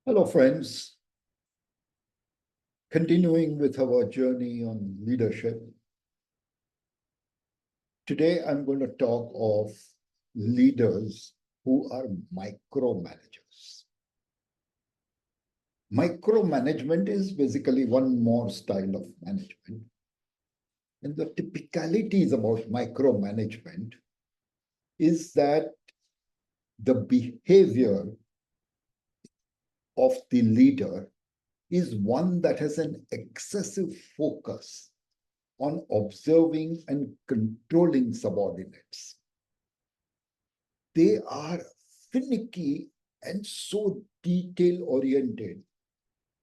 Hello, friends. Continuing with our journey on leadership. Today, I'm going to talk of leaders who are micromanagers. Micromanagement is basically one more style of management. And the typicalities about micromanagement is that the behavior of the leader is one that has an excessive focus on observing and controlling subordinates. They are finicky and so detail-oriented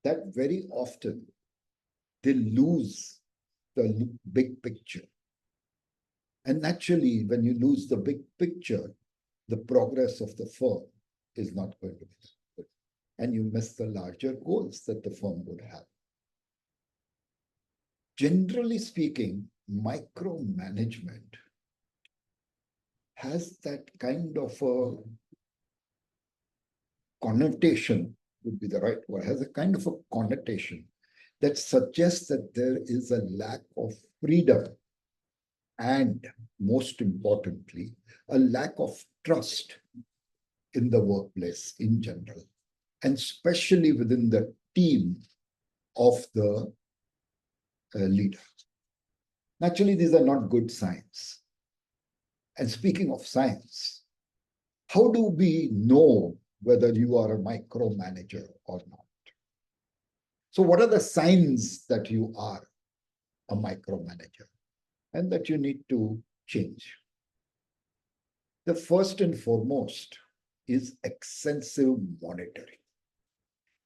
that very often they lose the big picture. And naturally, when you lose the big picture, the progress of the firm is not going to be good. And you miss the larger goals that the firm would have. Generally speaking, micromanagement has that kind of a connotation, would be the right word, has a kind of a connotation that suggests that there is a lack of freedom and, most importantly, a lack of trust in the workplace in general, and especially within the team of the leader. Naturally, these are not good signs. And speaking of science, how do we know whether you are a micromanager or not? So what are the signs that you are a micromanager and that you need to change? The first and foremost is excessive monitoring.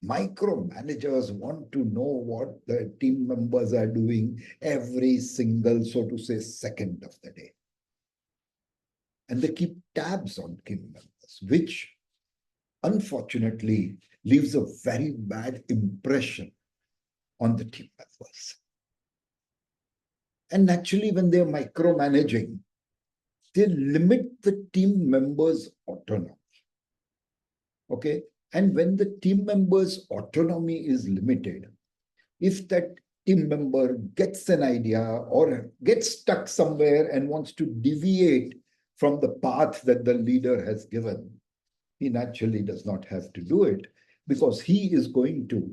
Micromanagers want to know what the team members are doing every single, so to say, second of the day. And they keep tabs on team members, which unfortunately leaves a very bad impression on the team members. And naturally, when they're micromanaging, they limit the team members' autonomy. Okay? And when the team members' autonomy is limited, if that team member gets an idea or gets stuck somewhere and wants to deviate from the path that the leader has given, he naturally does not have to do it because he is going to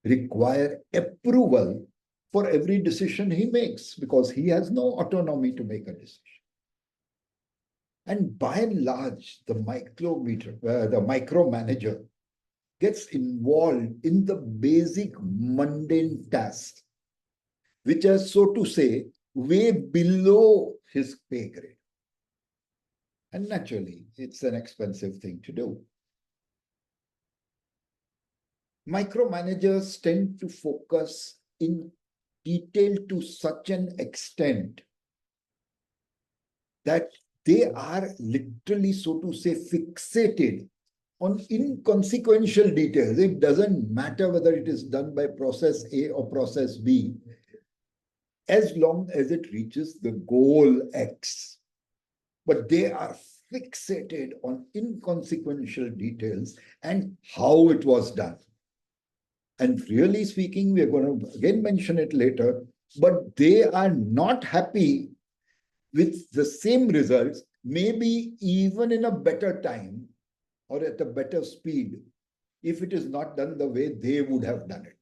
require approval for every decision he makes because he has no autonomy to make a decision. And by and large, the micromanager gets involved in the basic mundane tasks, which are, so to say, way below his pay grade. And naturally, it's an expensive thing to do. Micromanagers tend to focus in detail to such an extent that they are literally, so to say, fixated on inconsequential details. It doesn't matter whether it is done by process A or process B, as long as it reaches the goal X. But they are fixated on inconsequential details and how it was done. And really speaking, we are going to again mention it later, but they are not happy with the same results, maybe even in a better time or at a better speed, if it is not done the way they would have done it.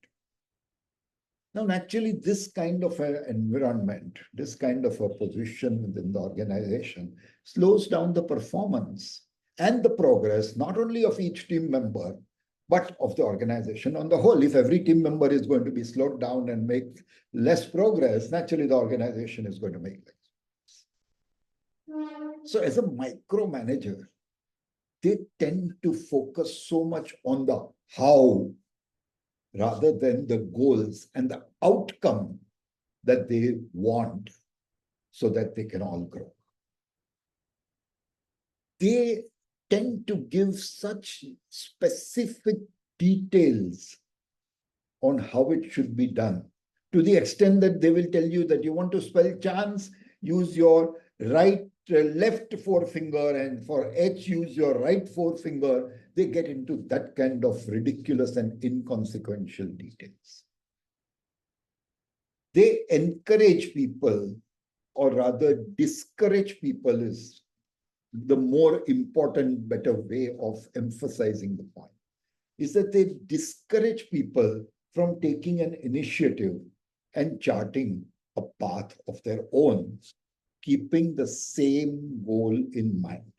Now, naturally, this kind of an environment, this kind of a position within the organization slows down the performance and the progress, not only of each team member, but of the organization on the whole. If every team member is going to be slowed down and make less progress, naturally the organization is going to make less. So as a micromanager, they tend to focus so much on the how rather than the goals and the outcome that they want so that they can all grow. They tend to give such specific details on how it should be done, to the extent that they will tell you that you want to spell chance, use your right left forefinger, and for H, use your right forefinger. They get into that kind of ridiculous and inconsequential details. They encourage people, or rather discourage people is the more important, better way of emphasizing the point, is that they discourage people from taking an initiative and charting a path of their own, keeping the same goal in mind.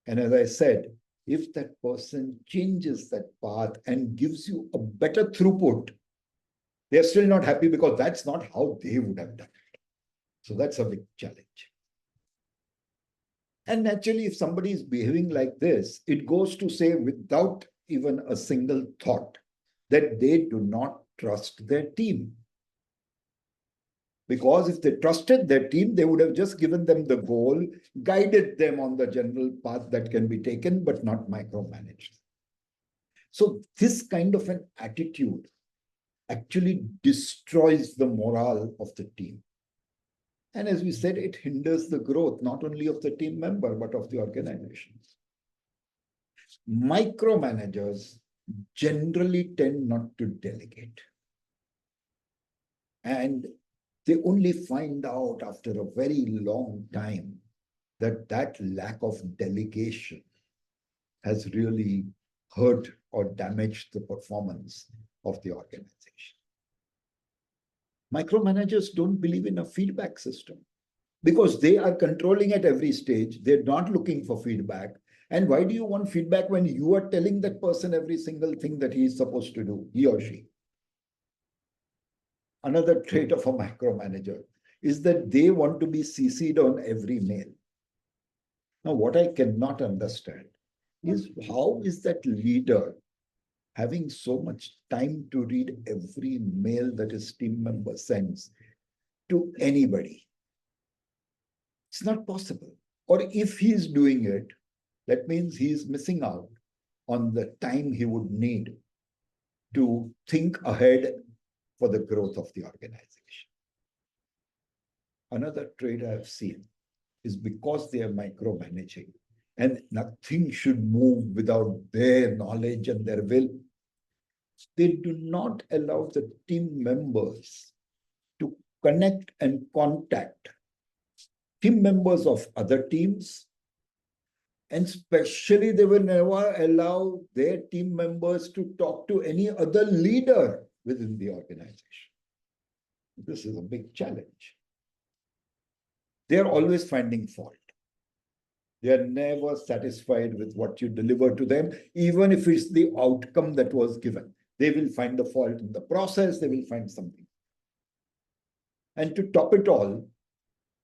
And as I said, if that person changes that path and gives you a better throughput, they're still not happy because that's not how they would have done it. So that's a big challenge. And naturally, if somebody is behaving like this, it goes to say, without even a single thought, that they do not trust their team. Because if they trusted their team, they would have just given them the goal, guided them on the general path that can be taken, but not micromanaged. So this kind of an attitude actually destroys the morale of the team. And as we said, it hinders the growth, not only of the team member, but of the organization. Micromanagers generally tend not to delegate. And they only find out after a very long time that that lack of delegation has really hurt or damaged the performance of the organization. Micromanagers don't believe in a feedback system because they are controlling at every stage. They're not looking for feedback. And why do you want feedback when you are telling that person every single thing that he is supposed to do, he or she? Another trait of a micromanager is that they want to be CC'd on every mail. Now, what I cannot understand is how is that leader having so much time to read every mail that his team member sends to anybody? It's not possible. Or if he's doing it, that means he's missing out on the time he would need to think ahead for the growth of the organization. Another trait I've seen is because they are micromanaging and nothing should move without their knowledge and their will, they do not allow the team members to connect and contact team members of other teams. And especially, they will never allow their team members to talk to any other leader within the organization. This is a big challenge. They are always finding fault. They are never satisfied with what you deliver to them, even if it's the outcome that was given. They will find the fault in the process, they will find something. And to top it all,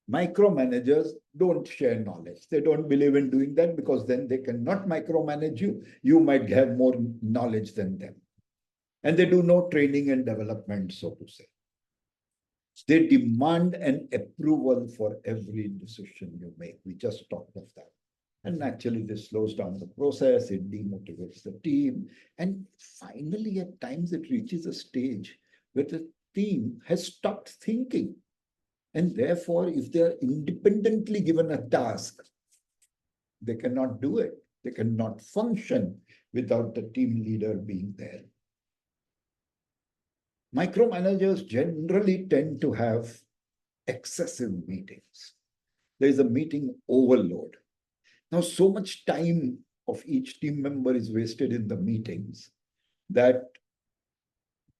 micromanagers don't share knowledge. They don't believe in doing that because then they cannot micromanage you. You might have more knowledge than them. And they do no training and development, so to say. They demand an approval for every decision you make. We just talked of that. And naturally, this slows down the process, it demotivates the team. And finally, at times, it reaches a stage where the team has stopped thinking. And therefore, if they are independently given a task, they cannot do it. They cannot function without the team leader being there. Micromanagers generally tend to have excessive meetings. There is a meeting overload. Now, so much time of each team member is wasted in the meetings that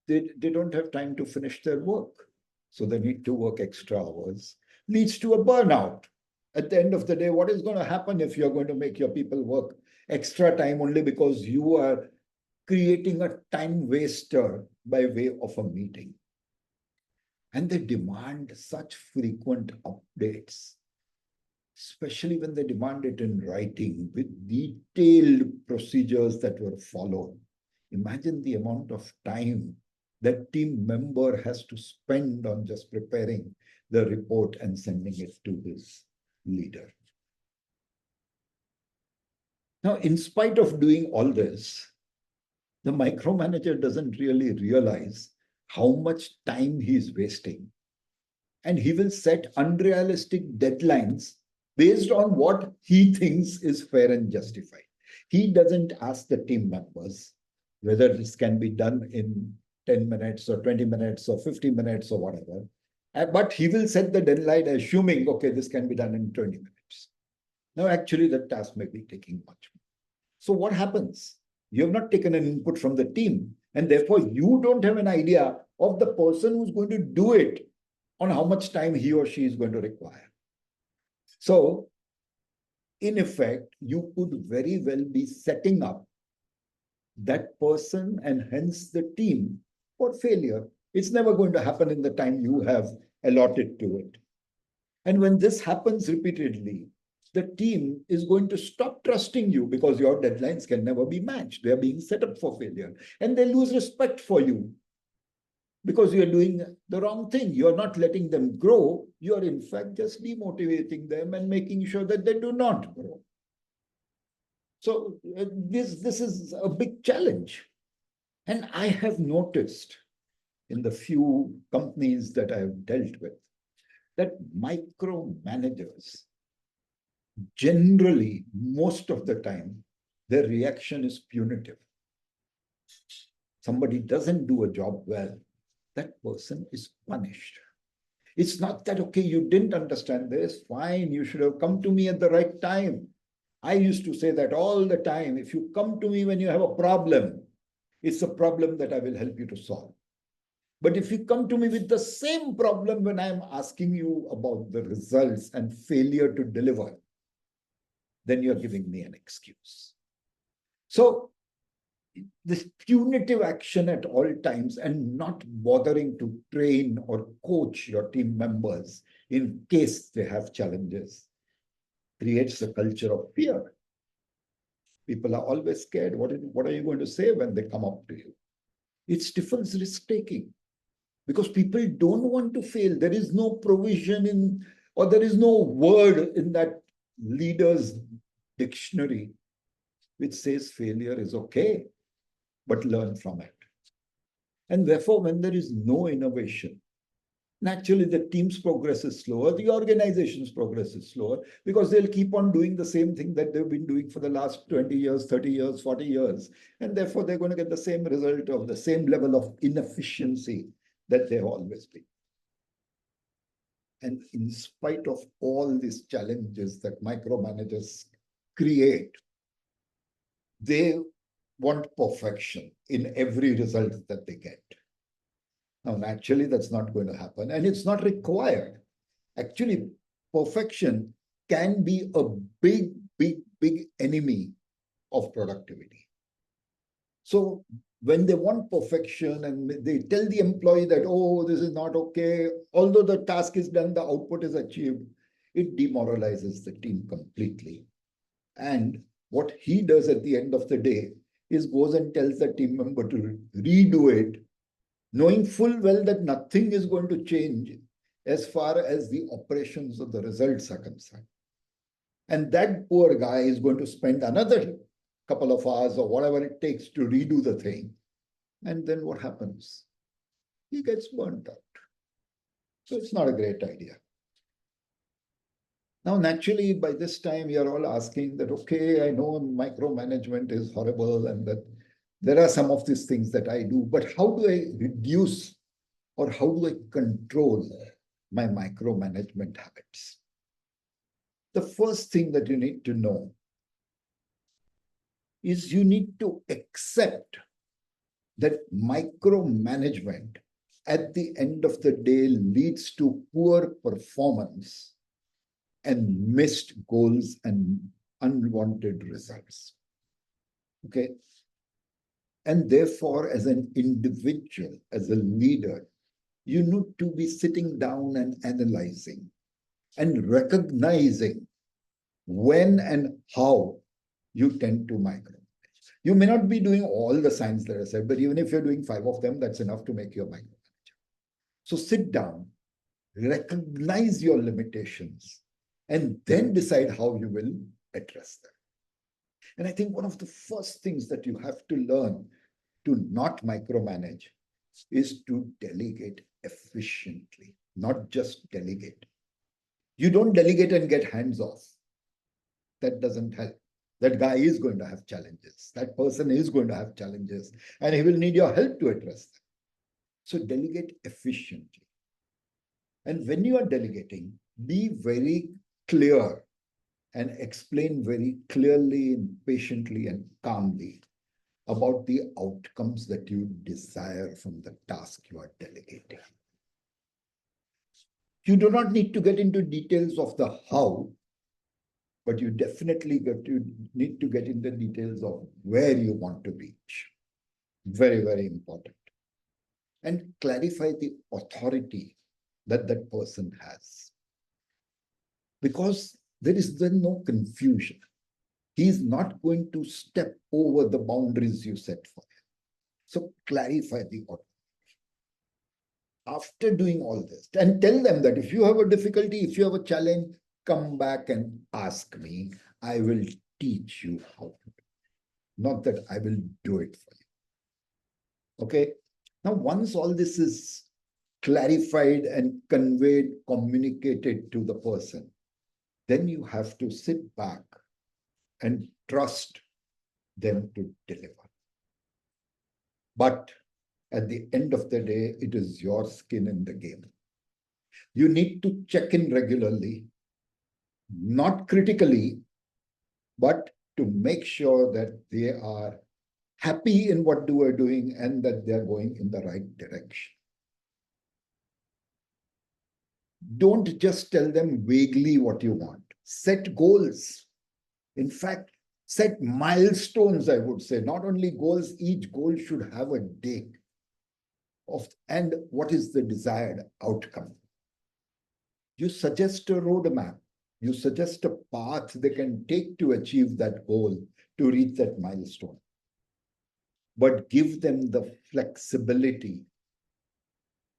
they don't have time to finish their work. So they need to work extra hours, leads to a burnout. At the end of the day, what is going to happen if you're going to make your people work extra time only because you are creating a time waster by way of a meeting? And they demand such frequent updates, especially when they demand it in writing with detailed procedures that were followed. Imagine the amount of time that team member has to spend on just preparing the report and sending it to his leader. Now, in spite of doing all this, the micromanager doesn't really realize how much time he's wasting. and he will set unrealistic deadlines based on what he thinks is fair and justified. He doesn't ask the team members whether this can be done in 10 minutes or 20 minutes or 50 minutes or whatever. But he will set the deadline assuming, okay, this can be done in 20 minutes. Now, actually, the task may be taking much more. So what happens? You have not taken an input from the team, and therefore you don't have an idea of the person who's going to do it on how much time he or she is going to require. So, in effect, you could very well be setting up that person and hence the team for failure. It's never going to happen in the time you have allotted to it. And when this happens repeatedly, the team is going to stop trusting you because your deadlines can never be matched. They are being set up for failure. And they lose respect for you because you're doing the wrong thing. You're not letting them grow. You're in fact just demotivating them and making sure that they do not grow. So this is a big challenge. And I have noticed in the few companies that I've dealt with that micromanagers, generally, most of the time, their reaction is punitive. Somebody doesn't do a job well, that person is punished. It's not that, okay, you didn't understand this, fine, you should have come to me at the right time. I used to say that all the time. If you come to me when you have a problem, it's a problem that I will help you to solve. But if you come to me with the same problem when I'm asking you about the results and failure to deliver, then you're giving me an excuse. So this punitive action at all times and not bothering to train or coach your team members in case they have challenges creates a culture of fear. People are always scared. What are you going to say when they come up to you? It stifles risk-taking because people don't want to fail. There is no provision in, or there is no word in that leader's dictionary which says failure is okay, but learn from it. And therefore, when there is no innovation, naturally the team's progress is slower, the organization's progress is slower, because they'll keep on doing the same thing that they've been doing for the last 20 years, 30 years, 40 years. And therefore, they're going to get the same result of the same level of inefficiency that they've always been. And in spite of all these challenges that micromanagers create, they want perfection in every result that they get. Now, naturally, that's not going to happen, and it's not required. Actually, perfection can be a big, big, big enemy of productivity. So when they want perfection and they tell the employee that, oh, this is not okay, although the task is done, the output is achieved, it demoralizes the team completely. And what he does at the end of the day is goes and tells the team member to redo it, knowing full well that nothing is going to change as far as the operations of the results are concerned. And that poor guy is going to spend another couple of hours or whatever it takes to redo the thing. And then what happens? He gets burnt out. So it's not a great idea. Now, naturally, by this time, you're all asking that, okay, I know micromanagement is horrible and that there are some of these things that I do, but how do I reduce or how do I control my micromanagement habits? The first thing that you need to know is you need to accept that micromanagement at the end of the day leads to poor performance and missed goals and unwanted results. Okay. And therefore, as an individual, as a leader, you need to be sitting down and analyzing and recognizing when and how you tend to micromanage. You may not be doing all the signs that I said, but even if you're doing 5 of them, that's enough to make you a micromanager. So sit down, recognize your limitations, and then decide how you will address them. And I think one of the first things that you have to learn to not micromanage is to delegate efficiently. not just delegate. You don't delegate and get hands off. That doesn't help. That guy is going to have challenges. That person is going to have challenges, and he will need your help to address them. So delegate efficiently. And when you are delegating, be very clear and explain very clearly and patiently and calmly about the outcomes that you desire from the task you are delegating. You do not need to get into details of the how, but you definitely need to get into details of where you want to reach. Very, very important. And clarify the authority that that person has. Because there is then no confusion. He is not going to step over the boundaries you set for him. So clarify the authority. After doing all this, and tell them that if you have a difficulty, if you have a challenge, come back and ask me. I will teach you how to do it. Not that I will do it for you. Okay? Now, once all this is clarified and conveyed, communicated to the person, then you have to sit back and trust them to deliver. But at the end of the day, it is your skin in the game. You need to check in regularly, not critically, but to make sure that they are happy in what they are doing and that they're going in the right direction. Don't just tell them vaguely what you want. Set goals. In fact, set milestones, I would say. Not only goals, each goal should have a date and what is the desired outcome. You suggest a roadmap. You suggest a path they can take to achieve that goal, to reach that milestone. But give them the flexibility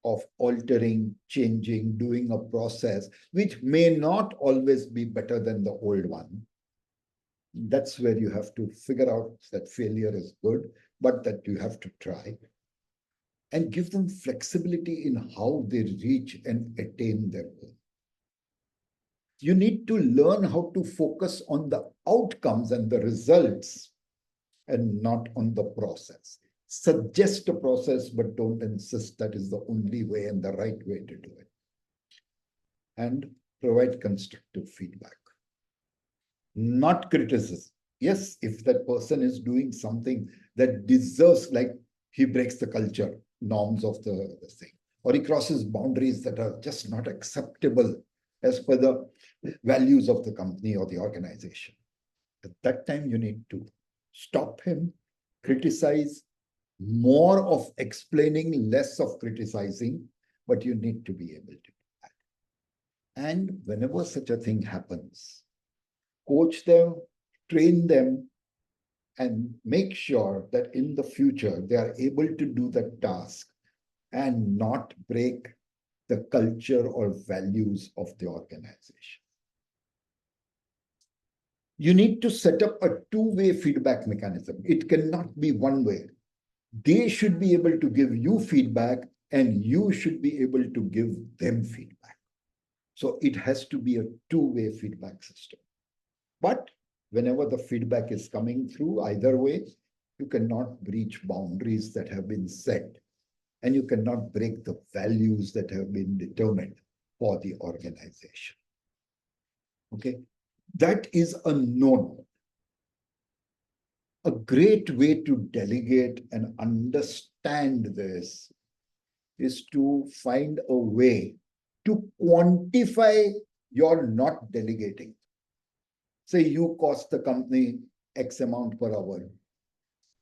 of altering, changing, doing a process, which may not always be better than the old one. That's where you have to figure out that failure is good, but that you have to try. And give them flexibility in how they reach and attain their goal. You need to learn how to focus on the outcomes and the results and not on the process. Suggest a process, but don't insist that is the only way and the right way to do it. And provide constructive feedback, not criticism. Yes, if that person is doing something that deserves, like he breaks the culture norms of the thing, or he crosses boundaries that are just not acceptable as per the values of the company or the organization. At that time, you need to stop him, criticize, more of explaining, less of criticizing, but you need to be able to do that. And whenever such a thing happens, coach them, train them, and make sure that in the future they are able to do the task and not break the culture or values of the organization. You need to set up a two-way feedback mechanism. It cannot be one way. They should be able to give you feedback and you should be able to give them feedback. So it has to be a two-way feedback system. But whenever the feedback is coming through either way, you cannot breach boundaries that have been set, and you cannot break the values that have been determined for the organization. Okay, that is a no-no. A great way to delegate and understand this is to find a way to quantify your not delegating. Say you cost the company X amount per hour.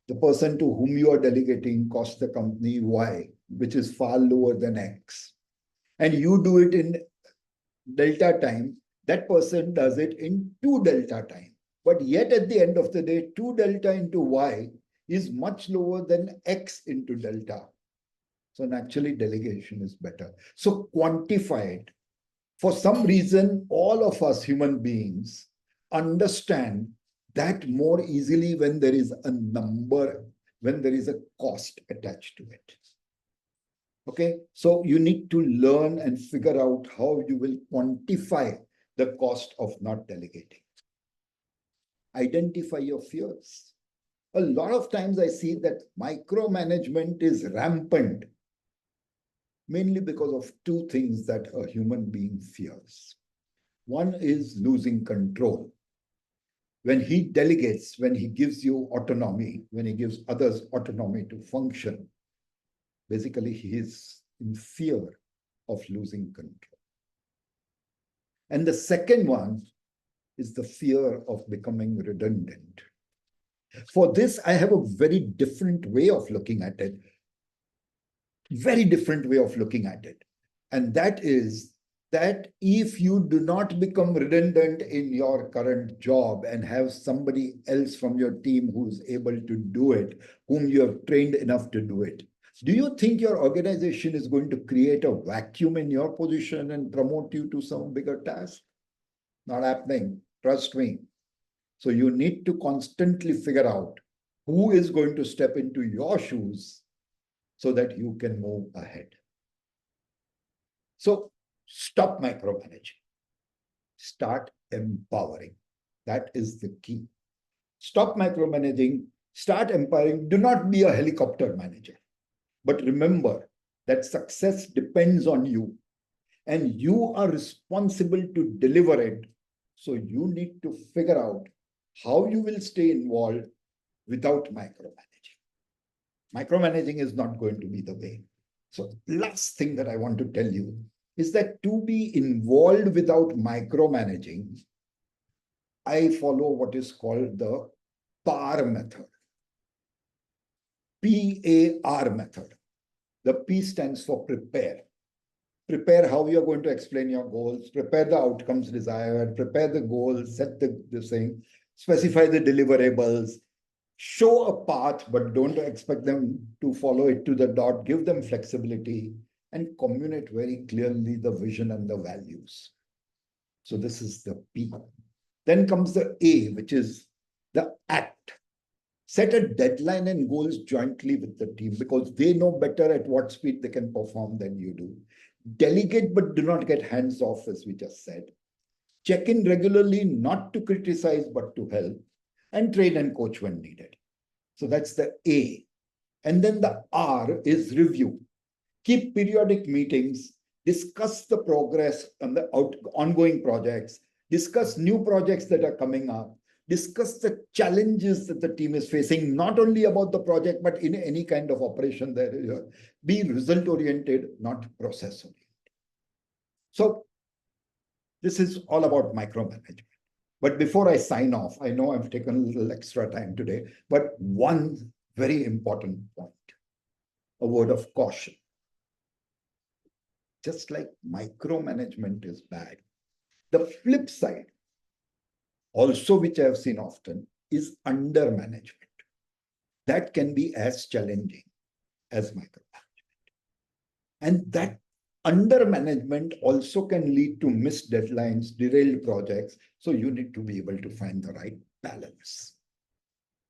The person to whom you are delegating costs the company Y, which is far lower than X. And you do it in delta time. That person does it in 2 delta time. But yet at the end of the day, 2 delta into Y is much lower than X into delta. So naturally, delegation is better. So quantify it. For some reason, all of us human beings understand that more easily when there is a number, when there is a cost attached to it. Okay, so you need to learn and figure out how you will quantify the cost of not delegating. Identify your fears. A lot of times I see that micromanagement is rampant, mainly because of two things that a human being fears. One is losing control. When he delegates, when he gives you autonomy, when he gives others autonomy to function, basically he is in fear of losing control. And the second one is the fear of becoming redundant. For this, I have a very different way of looking at it. Very different way of looking at it. And that is that if you do not become redundant in your current job and have somebody else from your team who's able to do it, whom you have trained enough to do it, do you think your organization is going to create a vacuum in your position and promote you to some bigger task? Not happening. Trust me. So you need to constantly figure out who is going to step into your shoes so that you can move ahead. So stop micromanaging. Start empowering. That is the key. Stop micromanaging. Start empowering. Do not be a helicopter manager. But remember that success depends on you and you are responsible to deliver it. So you need to figure out how you will stay involved without micromanaging. Micromanaging is not going to be the way. So last thing that I want to tell you is that to be involved without micromanaging, I follow what is called the PAR method. PAR method. The P stands for prepare. Prepare how you are going to explain your goals, prepare the outcomes desired, prepare the goals, set the thing, specify the deliverables, show a path, but don't expect them to follow it to the dot, give them flexibility, and communicate very clearly the vision and the values. So this is the P. Then comes the A, which is the act. Set a deadline and goals jointly with the team because they know better at what speed they can perform than you do. Delegate, but do not get hands off, as we just said. Check in regularly, not to criticize, but to help. And train and coach when needed. So that's the A. And then the R is review. Keep periodic meetings, discuss the progress on the ongoing projects, discuss new projects that are coming up, discuss the challenges that the team is facing, not only about the project, but in any kind of operation there. Be result-oriented, not process-oriented. So this is all about micromanagement. But before I sign off, I know I've taken a little extra time today, but one very important point, a word of caution. Just like micromanagement is bad, the flip side, also which I have seen often, is undermanagement. That can be as challenging as micromanagement. And that undermanagement also can lead to missed deadlines, derailed projects. So you need to be able to find the right balance.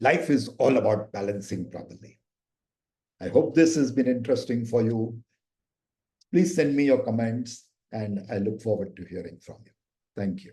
Life is all about balancing properly. I hope this has been interesting for you. Please send me your comments and I look forward to hearing from you. Thank you.